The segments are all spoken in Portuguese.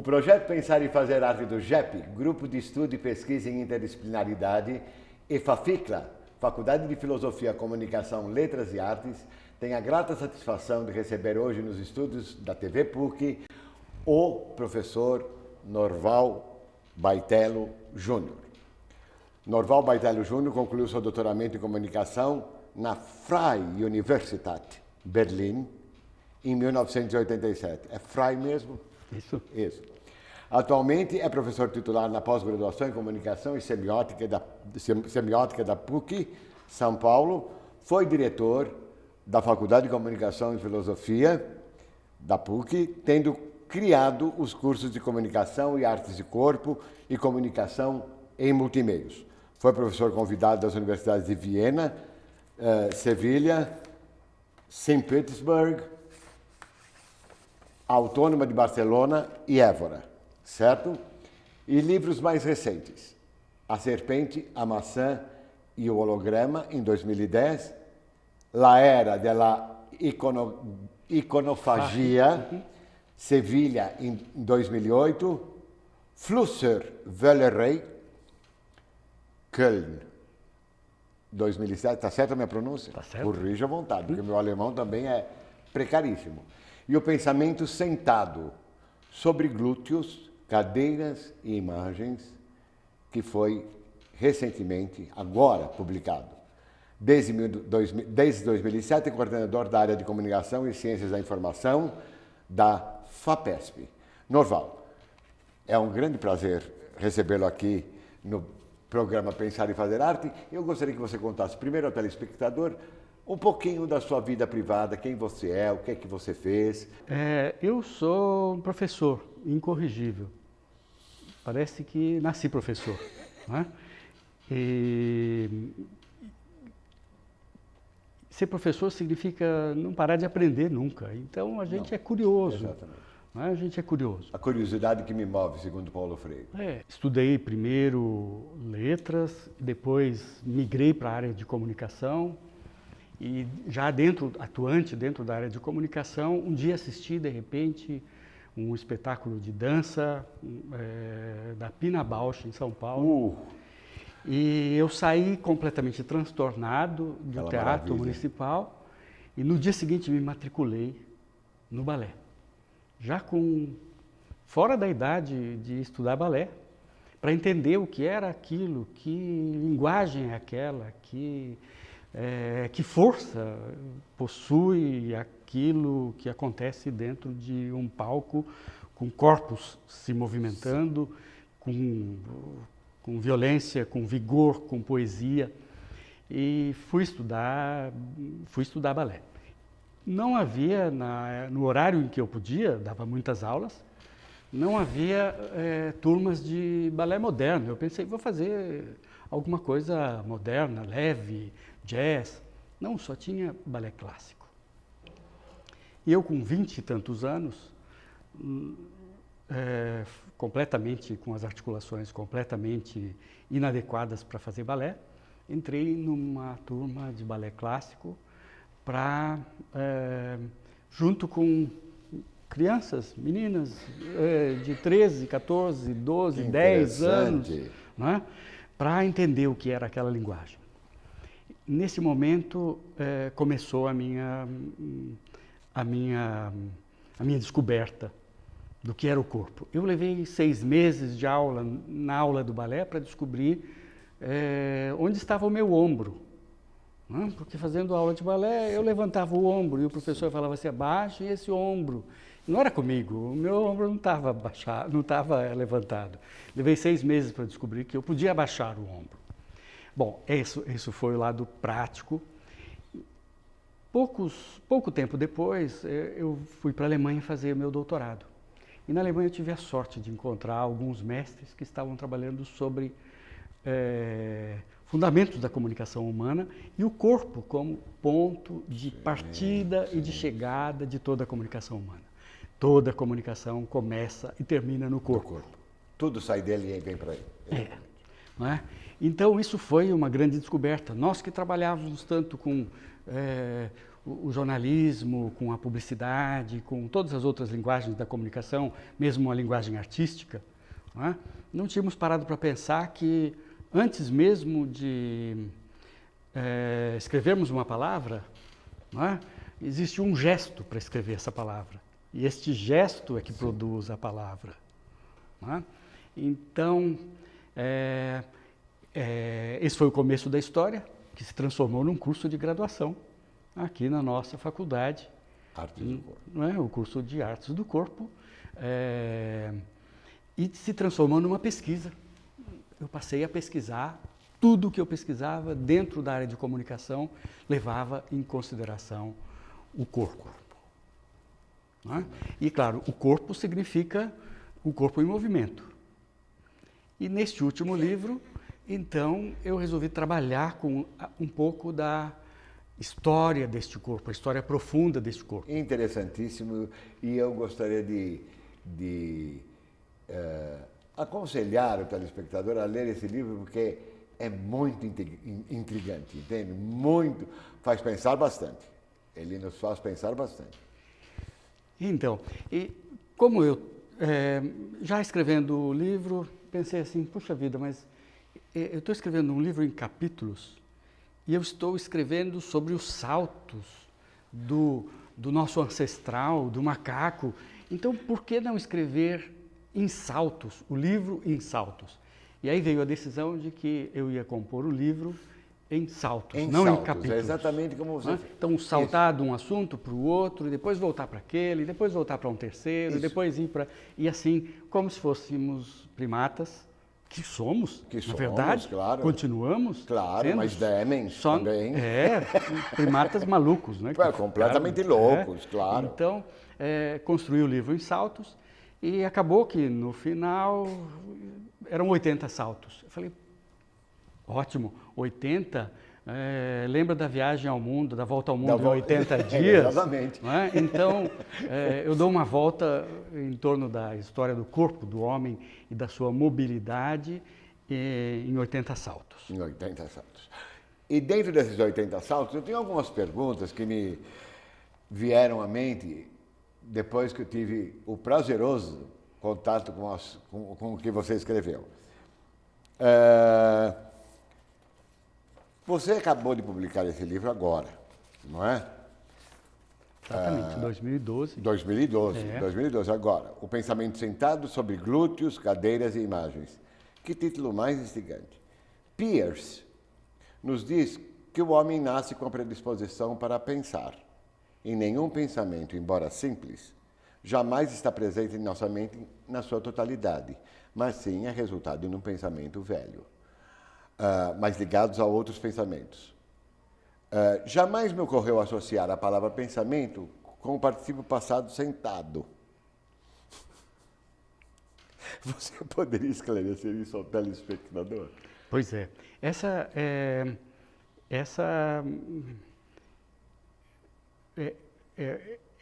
O projeto Pensar e Fazer Arte do GEP, Grupo de Estudo e Pesquisa em Interdisciplinaridade, e FAFICLA, Faculdade de Filosofia, Comunicação, Letras e Artes, tem a grata satisfação de receber hoje nos estúdios da TV PUC o professor Norval Baitello Júnior. Norval Baitello Júnior concluiu seu doutoramento em comunicação na Freie Universität Berlim em 1987. É Freie mesmo? Isso. Isso. Atualmente é professor titular na pós-graduação em Comunicação e Semiótica da PUC, São Paulo. Foi diretor da Faculdade de Comunicação e Filosofia da PUC, tendo criado os cursos de Comunicação e Artes de Corpo e Comunicação em Multimeios. Foi professor convidado das universidades de Viena, Sevilha, São Petersburgo, Autônoma de Barcelona e Évora, certo? E livros mais recentes, A Serpente, a Maçã e o Holograma, em 2010, La Era della Iconofagia, Sevilha, em 2008, Flusser Völlerei, Köln, 2007. Está certa a minha pronúncia? Está certo. Corrija à vontade, porque meu alemão também é precaríssimo. E o pensamento sentado sobre glúteos, cadeiras e imagens, que foi recentemente, agora, publicado. Desde 2007, é coordenador da área de Comunicação e Ciências da Informação da FAPESP. Norval, é um grande prazer recebê-lo aqui no programa Pensar e Fazer Arte. Eu gostaria que você contasse primeiro ao telespectador um pouquinho da sua vida privada, quem você é, o que é que você fez. Eu sou um professor incorrigível. Parece que nasci professor, né? E ser professor significa não parar de aprender nunca. Então a gente é curioso. Exatamente. Né? A gente é curioso. A curiosidade que me move, segundo Paulo Freire. Estudei primeiro letras, depois migrei para a área de comunicação. E já atuante dentro da área de comunicação, um dia assisti, de repente, um espetáculo de dança da Pina Bausch, em São Paulo. E eu saí completamente transtornado do Teatro Municipal e no dia seguinte me matriculei no balé. Já fora da idade de estudar balé, para entender o que era aquilo, que linguagem é aquela, que força possui aquilo que acontece dentro de um palco com corpos se movimentando, com violência, com vigor, com poesia. E fui estudar balé. Não havia, no horário em que eu podia, dava muitas aulas, não havia turmas de balé moderno. Eu pensei, vou fazer alguma coisa moderna, leve, jazz. Não, só tinha balé clássico. E eu, com 20 e tantos anos, completamente com as articulações completamente inadequadas para fazer balé, entrei numa turma de balé clássico junto com crianças, meninas de 13, 14, 12, 10 anos, né, para entender o que era aquela linguagem. Nesse momento começou a minha descoberta do que era o corpo. Eu levei 6 meses de aula, na aula do balé, para descobrir onde estava o meu ombro. Né? Porque fazendo aula de balé, eu levantava o ombro e o professor falava assim, abaixe esse ombro. Não era comigo, o meu ombro não estava abaixado, não estava levantado. Levei 6 meses para descobrir que eu podia abaixar o ombro. Bom, isso foi o lado prático. Pouco tempo depois, eu fui para a Alemanha fazer meu doutorado. E na Alemanha eu tive a sorte de encontrar alguns mestres que estavam trabalhando sobre fundamentos da comunicação humana e o corpo como ponto de partida e de chegada de toda a comunicação humana. Toda a comunicação começa e termina no corpo. Tudo sai dele e vem para ele. Não é? Então isso foi uma grande descoberta. Nós que trabalhávamos tanto com o jornalismo, com a publicidade, com todas as outras linguagens da comunicação, mesmo a linguagem artística, não tínhamos parado para pensar que antes mesmo de escrevermos uma palavra, existe um gesto para escrever essa palavra. E este gesto é que produz a palavra. Então, esse foi o começo da história, que se transformou num curso de graduação aqui na nossa faculdade. Artes do Corpo. O curso de Artes do Corpo. E se transformou numa pesquisa. Eu passei a pesquisar, tudo o que eu pesquisava dentro da área de comunicação levava em consideração o corpo. E, claro, o corpo significa o corpo em movimento. E neste último livro, então, eu resolvi trabalhar com um pouco da história deste corpo, a história profunda deste corpo. Interessantíssimo, e eu gostaria de aconselhar o telespectador a ler esse livro, porque é muito intrigante, entende? Muito, faz pensar bastante. Ele nos faz pensar bastante. Então, e como eu, já escrevendo o livro, pensei assim, puxa vida, mas eu estou escrevendo um livro em capítulos e eu estou escrevendo sobre os saltos do nosso ancestral, do macaco. Então, por que não escrever em saltos, o livro em saltos? E aí veio a decisão de que eu ia compor o livro em saltos, não em capítulos. É exatamente como você... Então, saltar de um assunto para o outro, e depois voltar para aquele, e depois voltar para um terceiro, e depois ir para... E assim, como se fôssemos primatas, que somos, na verdade, claro. Continuamos. Claro, mas demens também. Primatas malucos, né? Completamente loucos, claro. Então, construí o livro em saltos, e acabou que, no final, eram 80 saltos. Eu falei, ótimo, 80, lembra da viagem ao mundo, da volta ao mundo em 80 dias? Exatamente. Então, eu dou uma volta em torno da história do corpo do homem e da sua mobilidade em 80 saltos. Em 80 saltos. E dentro desses 80 saltos, eu tenho algumas perguntas que me vieram à mente depois que eu tive o prazeroso contato com o que você escreveu. Você acabou de publicar esse livro agora, não é? Exatamente, 2012. 2012, agora. O Pensamento Sentado sobre Glúteos, Cadeiras e Imagens. Que título mais instigante. Peirce nos diz que o homem nasce com a predisposição para pensar. E nenhum pensamento, embora simples, jamais está presente em nossa mente na sua totalidade, mas sim é resultado de um pensamento velho. Mas ligados a outros pensamentos. Jamais me ocorreu associar a palavra pensamento com o particípio passado sentado. Você poderia esclarecer isso ao telespectador? Pois é.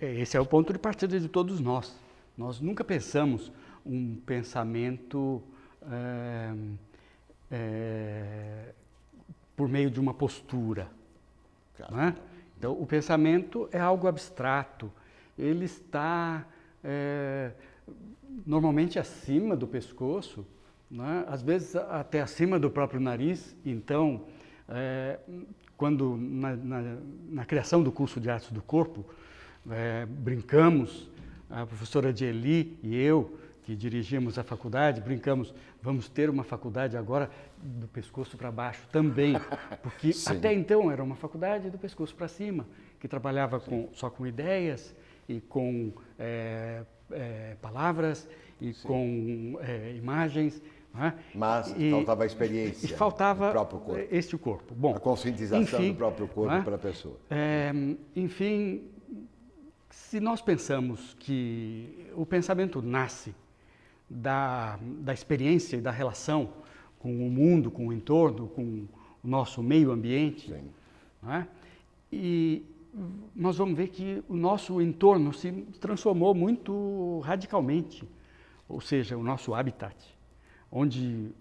Esse é o ponto de partida de todos nós. Nós nunca pensamos um pensamento por meio de uma postura. Claro. Não é? Então, o pensamento é algo abstrato. Ele está normalmente acima do pescoço, não é? Às vezes até acima do próprio nariz. Então, quando na criação do curso de Artes do Corpo, brincamos, a professora Dieli e eu, que dirigimos a faculdade, brincamos, vamos ter uma faculdade agora do pescoço para baixo também, porque até então era uma faculdade do pescoço para cima, que trabalhava só com ideias e com palavras e com imagens. Mas faltava a experiência. E faltava do próprio corpo. Este corpo. Bom, a conscientização do próprio corpo para a pessoa. Enfim, se nós pensamos que o pensamento nasce da experiência e da relação com o mundo, com o entorno, com o nosso meio ambiente, e nós vamos ver que o nosso entorno se transformou muito radicalmente, ou seja, o nosso habitat. Onde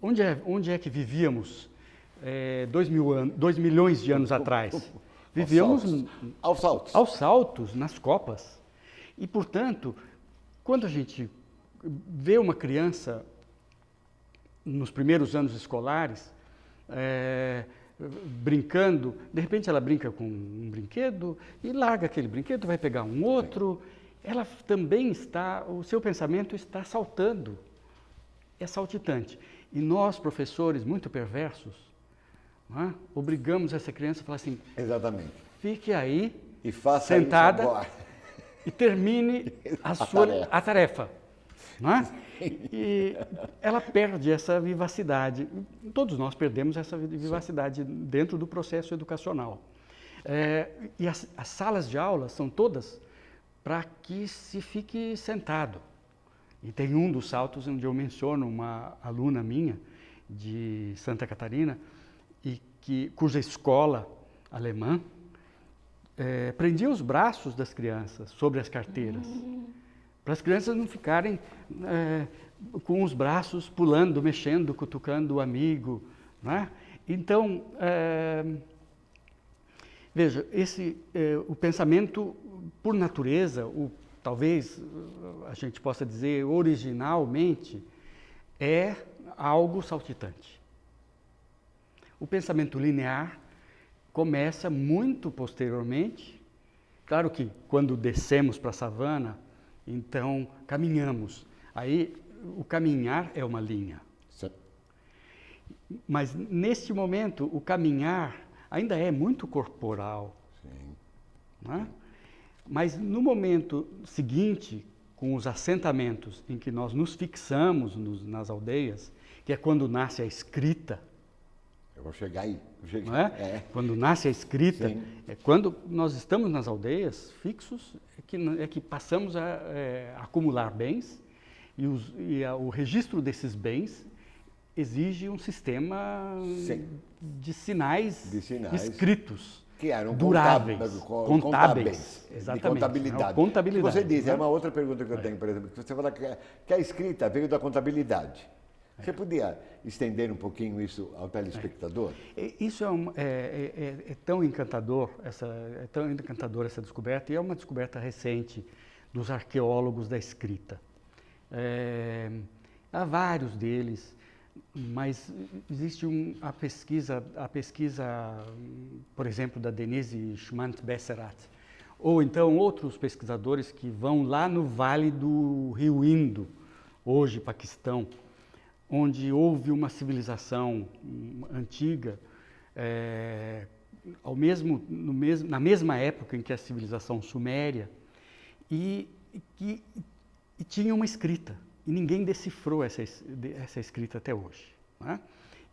é que vivíamos 2 milhões de anos atrás? Vivíamos aos saltos nas copas. E, portanto, quando a gente vê uma criança nos primeiros anos escolares, brincando, de repente ela brinca com um brinquedo e larga aquele brinquedo, vai pegar um outro, ela também o seu pensamento está saltando, é saltitante. E nós, professores muito perversos, não é? Obrigamos essa criança a falar assim, exatamente, fique aí, e faça sentada, isso agora. E termine a tarefa. Não é? E ela perde essa vivacidade. Todos nós perdemos essa vivacidade dentro do processo educacional. E as salas de aula são todas para que se fique sentado. E tem um dos saltos onde eu menciono uma aluna minha de Santa Catarina, cuja escola alemã prendia os braços das crianças sobre as carteiras, para as crianças não ficarem com os braços pulando, mexendo, cutucando o amigo. Né? Então, veja, o pensamento, por natureza, talvez a gente possa dizer originalmente, é algo saltitante. O pensamento linear começa muito posteriormente. Claro que quando descemos para a savana, então caminhamos. Aí o caminhar é uma linha. Sim. Mas neste momento o caminhar ainda é muito corporal. Sim. Não é? Mas no momento seguinte, com os assentamentos em que nós nos fixamos nas aldeias, que é quando nasce a escrita. Eu vou chegar aí. Não é? Quando nasce a escrita, quando nós estamos nas aldeias fixos, é que passamos a acumular bens e o registro desses bens exige um sistema de sinais escritos. Que eram duráveis, contábeis. Exatamente. De contabilidade. Contabilidade. Que você diz, é uma outra pergunta que eu tenho, por exemplo, que você fala que a escrita veio da contabilidade. Você podia estender um pouquinho isso ao telespectador? Isso é tão encantador, essa descoberta, e é uma descoberta recente dos arqueólogos da escrita. Há vários deles, mas existe a pesquisa, por exemplo, da Denise Schmant-Besserat, ou então outros pesquisadores que vão lá no vale do rio Indo, hoje Paquistão, onde houve uma civilização antiga, na mesma época em que a civilização suméria, e tinha uma escrita, e ninguém decifrou essa escrita até hoje. Né?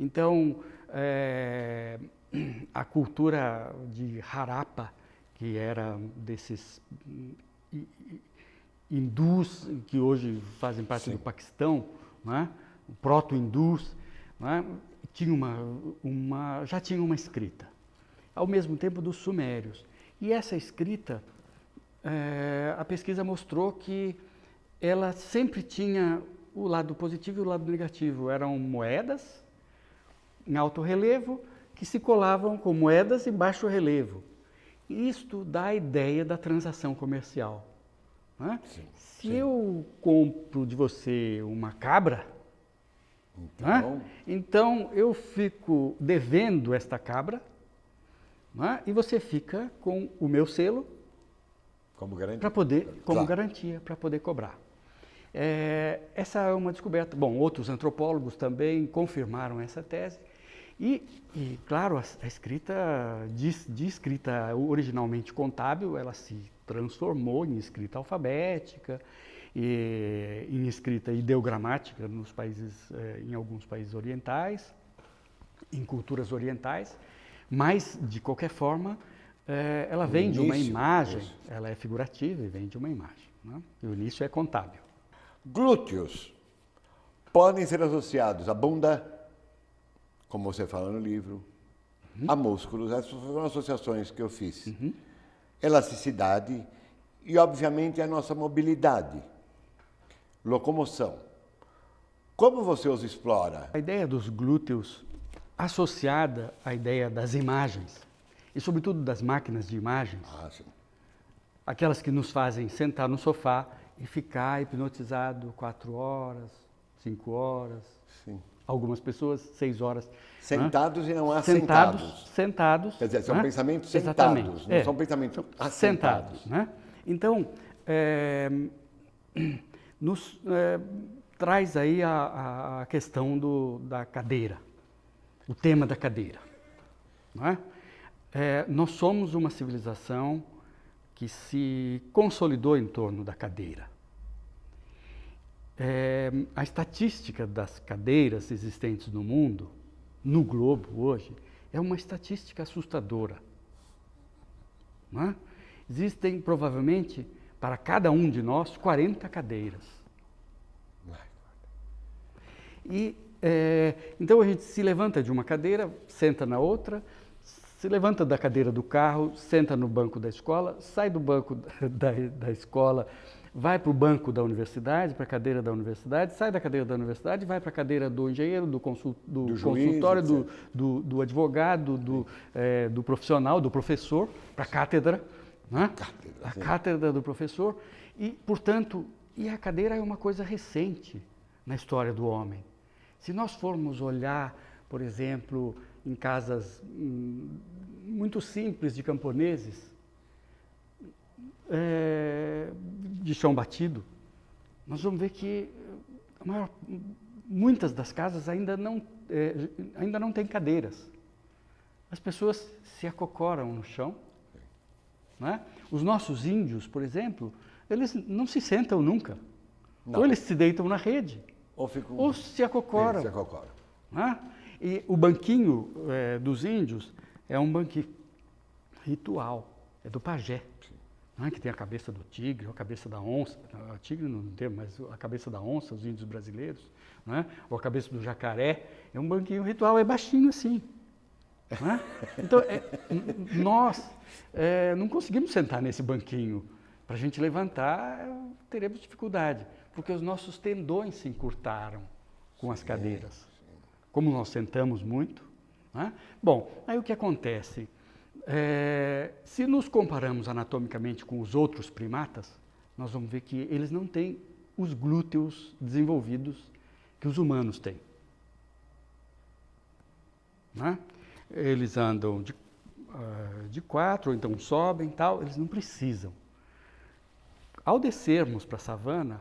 Então, a cultura de Harappa, que era desses hindus que hoje fazem parte do Paquistão, né? O proto-hindus, né? Já tinha uma escrita, ao mesmo tempo dos sumérios. E essa escrita, a pesquisa mostrou que ela sempre tinha o lado positivo e o lado negativo. Eram moedas em alto relevo que se colavam com moedas em baixo relevo. Isto dá a ideia da transação comercial. Né? Se eu compro de você uma cabra, então eu fico devendo esta cabra, e você fica com o meu selo como garantia para poder cobrar. Essa é uma descoberta. Bom, outros antropólogos também confirmaram essa tese. E claro, a escrita, de escrita originalmente contábil, ela se transformou em escrita alfabética, em escrita ideogramática em alguns países orientais, em culturas orientais, mas, de qualquer forma, ela vem de uma imagem, ela é figurativa e vem de uma imagem. Né? E o início é contábil. Glúteos podem ser associados à bunda, como você fala no livro, a músculos. Essas foram associações que eu fiz. Elasticidade e, obviamente, a nossa mobilidade. Locomoção. Como você os explora? A ideia dos glúteos associada à ideia das imagens e sobretudo das máquinas de imagens, Sim. aquelas que nos fazem sentar no sofá e ficar hipnotizado 4 horas, 5 horas, Sim. algumas pessoas 6 horas. Sentados, né? E não Sentados. Quer dizer, são Né? pensamentos sentados, Exatamente. não são pensamentos assentados. Sentados. Né? Então, nos traz aí a questão da cadeira, o tema da cadeira. Não é? Nós somos uma civilização que se consolidou em torno da cadeira. A estatística das cadeiras existentes no mundo, no globo hoje, é uma estatística assustadora. Não é? Existem, provavelmente, para cada um de nós, 40 cadeiras. E, então a gente se levanta de uma cadeira, senta na outra, se levanta da cadeira do carro, senta no banco da escola, sai do banco da escola, vai para o banco da universidade, para a cadeira da universidade, sai da cadeira da universidade, vai para a cadeira do engenheiro, do consultório, do advogado, do profissional, do professor, para a cátedra, né? A cátedra do professor. E, portanto, a cadeira é uma coisa recente na história do homem. Se nós formos olhar, por exemplo, em casas muito simples de camponeses, de chão batido, nós vamos ver que muitas das casas ainda não têm cadeiras. As pessoas se acocoram no chão. Né? Os nossos índios, por exemplo, eles não se sentam nunca. Não. Ou eles se deitam na rede, ou se acocoram. Né? E o banquinho dos índios é um banquinho ritual, é do pajé. Né? Que tem a cabeça do tigre, a cabeça da onça, a tigre não tem, mas a cabeça da onça, os índios brasileiros, né? Ou a cabeça do jacaré, é um banquinho ritual, é baixinho assim. Né? Então, nós não conseguimos sentar nesse banquinho. Para a gente levantar, teremos dificuldade, porque os nossos tendões se encurtaram com as cadeiras. Como nós sentamos muito. Né? Bom, aí o que acontece? Se nos comparamos anatomicamente com os outros primatas, nós vamos ver que eles não têm os glúteos desenvolvidos que os humanos têm. Né? Eles andam de 4, ou então sobem, tal, eles não precisam. Ao descermos para a savana,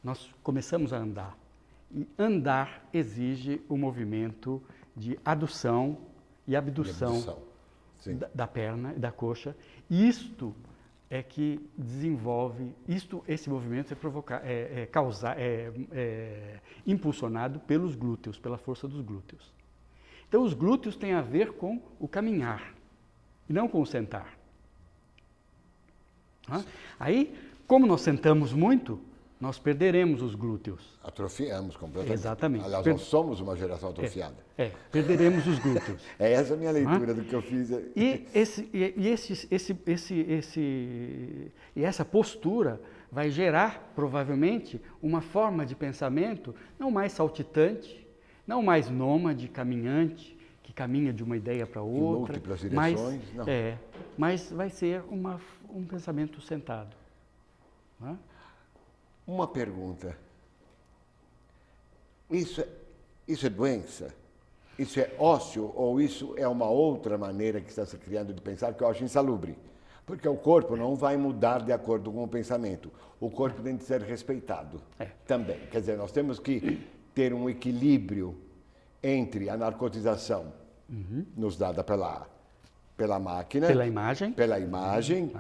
nós começamos a andar. E andar exige o movimento de adução e abdução da perna e da coxa. Isto é que desenvolve, esse movimento é impulsionado pelos glúteos, pela força dos glúteos. Então, os glúteos têm a ver com o caminhar, e não com o sentar. Aí, como nós sentamos muito, nós perderemos os glúteos. Atrofiamos completamente. Exatamente. Aliás, nós somos uma geração atrofiada. Perderemos os glúteos. Essa é a minha leitura do que eu fiz. E essa postura vai gerar, provavelmente, uma forma de pensamento não mais saltitante, não mais nômade, caminhante, que caminha de uma ideia para outra. Em múltiplas direções, não. Mas vai ser um pensamento sentado. Né? Uma pergunta. Isso é doença? Isso é ócio ou isso é uma outra maneira que está se criando de pensar que eu acho insalubre? Porque o corpo não vai mudar de acordo com o pensamento. O corpo tem de ser respeitado também. Quer dizer, nós temos que ter um equilíbrio entre a narcotização nos dada pela máquina, pela imagem,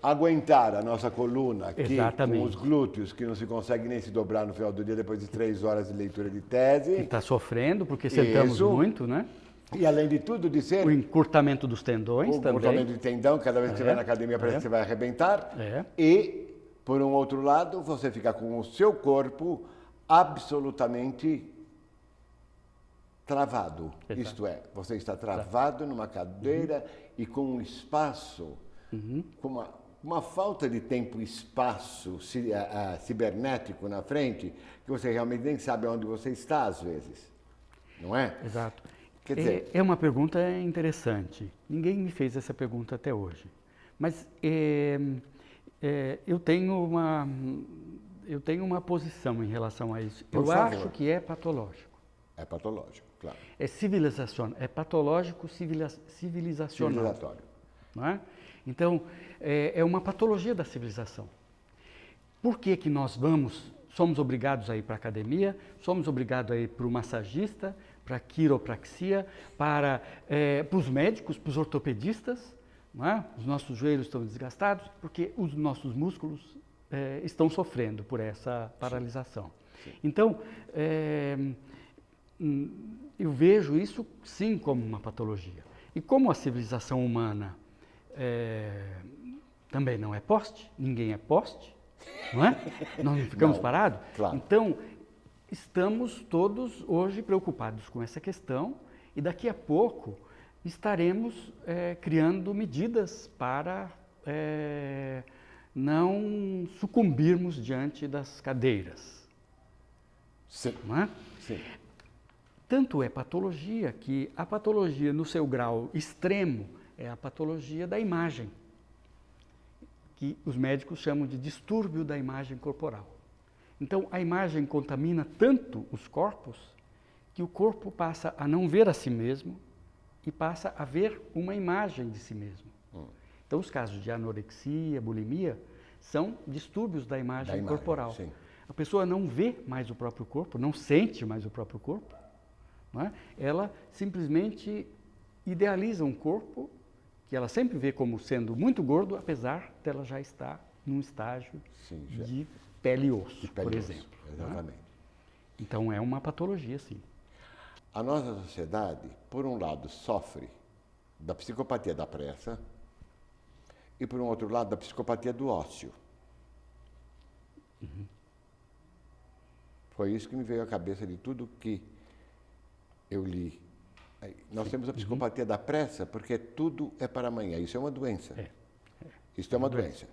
aguentar a nossa coluna aqui com os glúteos que não se consegue nem se dobrar no final do dia depois de 3 horas de leitura de tese. Que está sofrendo porque sentamos muito, né? E além de tudo, de ser... O encurtamento dos tendões também. O encurtamento de tendão, cada vez que você vai na academia parece que você vai arrebentar. E, por um outro lado, você fica com o seu corpo absolutamente travado. Exato. Isto é, você está travado numa cadeira e com um espaço, com uma falta de tempo e espaço cibernético na frente, que você realmente nem sabe onde você está às vezes. Não é? Exato. Quer dizer, É uma pergunta interessante. Ninguém me fez essa pergunta até hoje. Mas eu tenho uma posição em relação a isso. Por Eu favor. acho que é patológico. é patológico, claro. É civilizacional, é patológico civilizacional. Civilizatório. Não é? Então, é uma patologia da civilização. Por que que nós somos obrigados a ir para a academia, somos obrigados a ir para o massagista, para a quiropraxia, para os médicos, para os ortopedistas, não é? Os nossos joelhos estão desgastados porque os nossos músculos estão sofrendo por essa paralisação. Sim. Então, eu vejo isso sim como uma patologia. E como a civilização humana também não é poste, ninguém é poste, não é? Nós não ficamos parados. Claro. Então, estamos todos hoje preocupados com essa questão e daqui a pouco estaremos criando medidas para não sucumbirmos diante das cadeiras. Sim. Não é? Sim. Tanto é patologia que a patologia no seu grau extremo é a patologia da imagem, que os médicos chamam de distúrbio da imagem corporal. Então, a imagem contamina tanto os corpos que o corpo passa a não ver a si mesmo e passa a ver uma imagem de si mesmo. Então, os casos de anorexia, bulimia, são distúrbios da imagem corporal. Sim. A pessoa não vê mais o próprio corpo, não sente mais o próprio corpo, não é? Ela simplesmente idealiza um corpo que ela sempre vê como sendo muito gordo, apesar dela já estar num estágio de pele e osso, por exemplo. Exatamente. Então, é uma patologia, sim. A nossa sociedade, por um lado, sofre da psicopatia da pressa e, por um outro lado, da psicopatia do ócio. Uhum. Foi isso que me veio à cabeça de tudo que eu li. Nós temos a psicopatia da pressa porque tudo é para amanhã. Isso é uma doença. Isso é uma doença.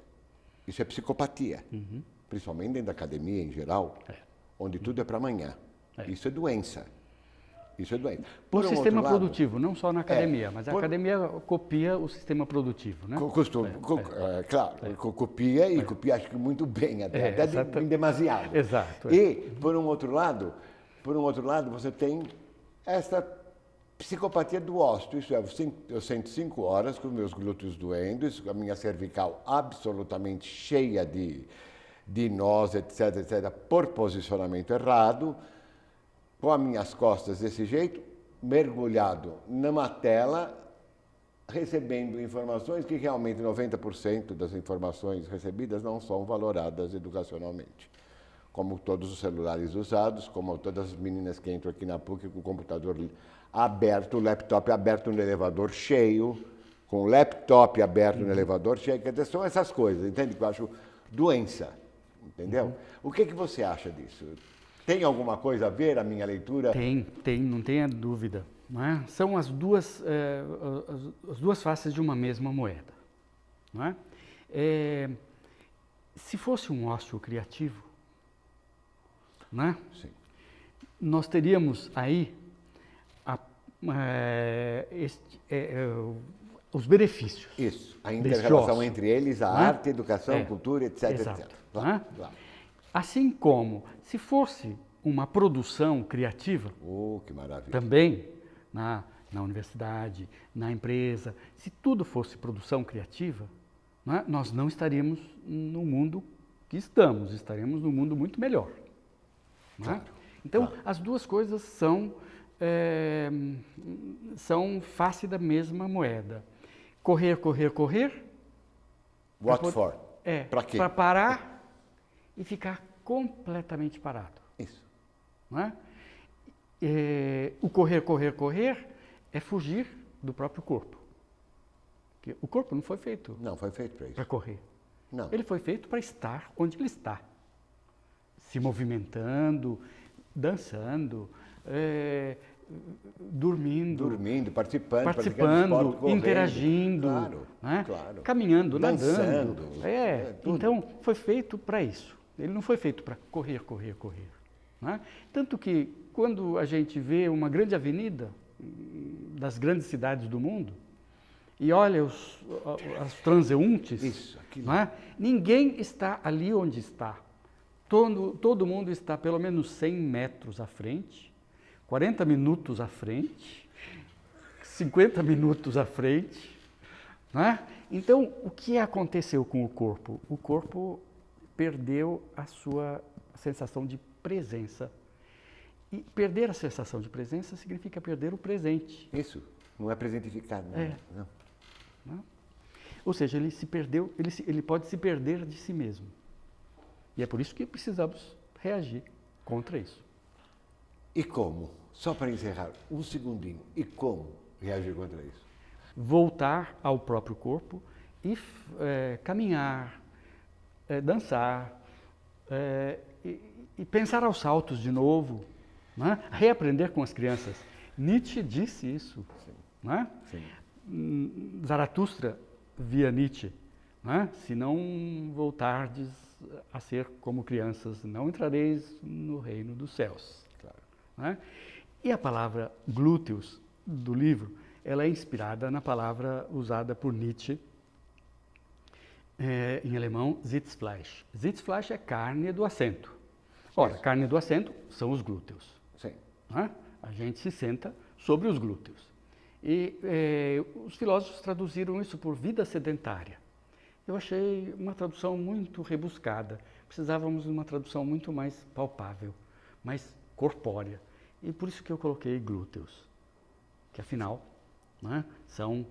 Isso é psicopatia. Principalmente dentro da academia em geral, onde tudo é para amanhã. Isso é doença. Isso é doença. Por sistema produtivo, não só na academia, mas a academia copia o sistema produtivo, né? Claro, copia e copia acho que muito bem, até demasiado. Exato. E, por um outro lado, você tem essa psicopatia do ósseo, isso é, eu sento 5 horas com meus glúteos doendo, a minha cervical absolutamente cheia de nós, etc., por posicionamento errado, com as minhas costas desse jeito, mergulhado numa tela, recebendo informações que realmente 90% das informações recebidas não são valoradas educacionalmente. Como todos os celulares usados, como todas as meninas que entram aqui na PUC com o computador aberto, o laptop aberto no elevador cheio, com o laptop aberto no elevador cheio, quer dizer, são essas coisas, entende? Que eu acho doença, entendeu? O que você acha disso? Tem alguma coisa a ver a minha leitura? Tem, não tenha dúvida. Não é? São as duas faces de uma mesma moeda. Não é? Se fosse um ócio criativo, não é? Sim. Nós teríamos aí os benefícios. Isso, a inter-relação entre eles, a arte, a educação, a cultura, etc. Exato. etc. Claro. Assim como, se fosse uma produção criativa, que maravilha. também na universidade, na empresa, se tudo fosse produção criativa, nós não estaríamos no mundo que estamos, estaremos num mundo muito melhor. Claro. Então, as duas coisas são face da mesma moeda. Correr. What for? Para quê? Para parar e ficar completamente parado. Isso. Não é? O correr é fugir do próprio corpo. Porque o corpo não foi feito. Não foi feito para isso. Para correr. Não. Ele foi feito para estar onde ele está. Se movimentando, dançando, dormindo, participando esporte, interagindo, claro, né? Claro. Caminhando, dançando. nadando. Então, foi feito para isso. Ele não foi feito para correr. Né? Tanto que, quando a gente vê uma grande avenida, das grandes cidades do mundo e olha os transeuntes, Isso, aquilo. não é? Ninguém está ali onde está. Todo mundo está pelo menos 100 metros à frente, 40 minutos à frente, 50 minutos à frente. Não é? Então, o que aconteceu com o corpo? O corpo perdeu a sua sensação de presença. E perder a sensação de presença significa perder o presente. Isso, não é presentificado. Né? Não. Não? Ou seja, ele se perdeu, ele pode se perder de si mesmo. E é por isso que precisamos reagir contra isso. E como? Só para encerrar, um segundinho. E como reagir contra isso? Voltar ao próprio corpo e caminhar, dançar, e pensar aos saltos de novo, não é? Reaprender com as crianças. Nietzsche disse isso. Sim. Não é? Sim. Zaratustra via Nietzsche. Não é? Se não voltardes a ser como crianças, não entrareis no reino dos céus. Claro. Não é? E a palavra glúteos do livro, ela é inspirada na palavra usada por Nietzsche, em alemão, Sitzfleisch. Sitzfleisch é carne do assento. Ora, Isso. carne do assento são os glúteos. Sim. Não é? A gente se senta sobre os glúteos. E os filósofos traduziram isso por vida sedentária. Eu achei uma tradução muito rebuscada. Precisávamos de uma tradução muito mais palpável, mais corpórea. E por isso que eu coloquei glúteos, que afinal, né, são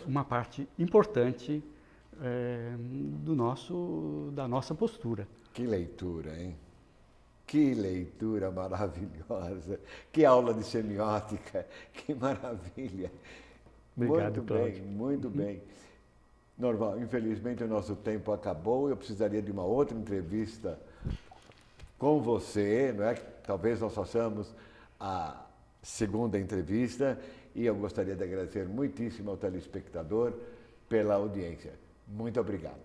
uma parte importante da nossa postura. Que leitura, hein? Que leitura maravilhosa. Que aula de semiótica. Que maravilha. Obrigado, muito Cláudio. bem, muito bem. Norval, infelizmente o nosso tempo acabou. Eu precisaria de uma outra entrevista com você, não é? Talvez nós façamos a segunda entrevista e eu gostaria de agradecer muitíssimo ao telespectador pela audiência. Muito obrigado.